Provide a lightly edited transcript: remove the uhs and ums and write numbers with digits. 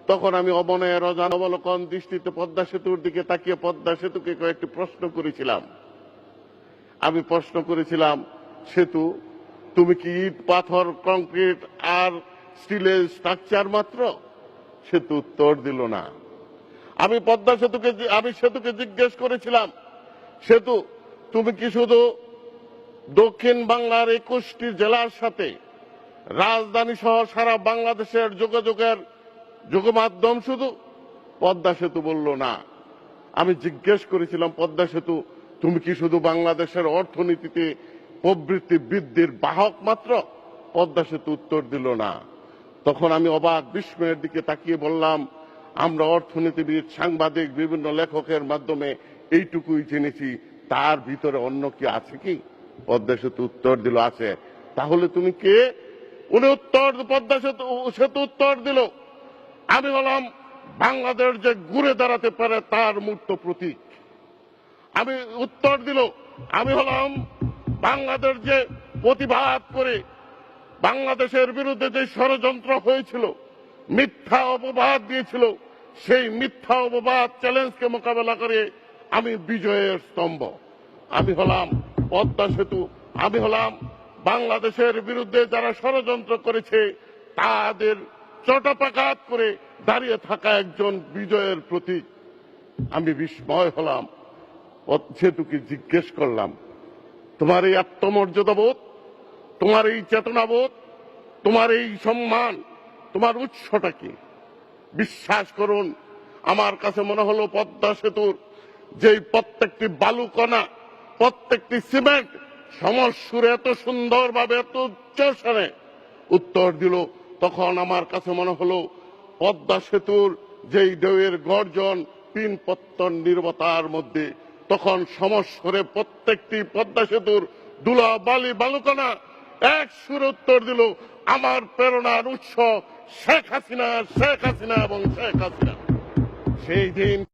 তখন আমি অবনয়ের অজান অবলোকন দৃষ্টিতে পদ্মা সেতুর দিকে তাকিয়ে পদ্মা সেতুকে কয়েকটি প্রশ্ন করেছিলাম। আমি প্রশ্ন করেছিলাম, সেতু তুমি কি ইট পাথর কংক্রিট আর স্টিলের স্ট্রাকচার মাত্র? সেতু উত্তর দিল না। আমি সেতুকে জিজ্ঞেস করেছিলাম, সেতু তুমি কি শুধু দক্ষিণ বাংলার 21টি জেলার সাথে রাজধানী সহ সারা বাংলাদেশের যোগমাধ্যম শুধু? পদ্মা সেতু বলল না। আমি জিজ্ঞেস করেছিলাম, পদ্মা সেতু তুমি কি শুধু বাংলাদেশের অর্থনীতিতে প্রবৃদ্ধি বৃদ্ধির বাহক মাত্র? পদ্মা সেতু উত্তর দিল না। তখন আমি অবাক বিস্ময়ের দিকে তাকিয়ে বললাম, আমরা অর্থনীতিবিদ, সাংবাদিক, বিভিন্ন লেখকের মাধ্যমে এইটুকুই জেনেছি, তার ভিতরে অন্য কি আছে কি? পদ্মা সেতু উত্তর দিল, আছে। তাহলে তুমি কে? পদ্মা সেতু উত্তর দিল, আমি হলাম বাংলাদেশ যে ঘুরে দাঁড়াতে পারে তার মূর্ত প্রতীক। আমি উত্তর দিল, আমি হলাম বাংলাদেশ যে প্রতিবাদ করে বাংলাদেশের বিরুদ্ধে যে ষড়যন্ত্র হয়েছিল, মিথ্যা অপবাদ দিয়েছিল, সেই মিথ্যা অপবাদ চ্যালেঞ্জকে মোকাবেলা করে আমি বিজয়ের স্তম্ভ। আমি হলাম পদ্মা সেতু। আমি হলাম বাংলাদেশের বিরুদ্ধে যারা ষড়যন্ত্র করেছে তাদের চটাপাকাত করে দাঁড়িয়ে থাকা একজন বিজয়ের প্রতীক। আমি বিস্ময় হলাম। সেতুকে জিজ্ঞেস করলাম, তোমার এই আত্মমর্যাদাবোধ, তোমার এই চেতনাবোধ, তোমার এই সম্মান, তোমার উৎসটা কি? বিশ্বাস করুন, আমার কাছে মনে হলো পদ্মা সেতুর যেই প্রত্যেকটি বালুকণা, প্রত্যেকটি সিমেন্ট সমস্বরে এত সুন্দরভাবে এত উচ্চস্বরে উত্তর দিল, তখন আমার কাছে মনে হলো পদ্মা সেতুর যেই ঢেউয়ের গর্জন, তিন পত্তন নীরবতার মধ্যে তখন সমস্বরে প্রত্যেকটি পদ্মা সেতুর দুলা বালি বালুকণা এক সুরে উত্তর দিল, আমার প্রেরণার উৎস শেখ হাসিনা, শেখ হাসিনা এবং শেখ হাসিনা। সেই দিন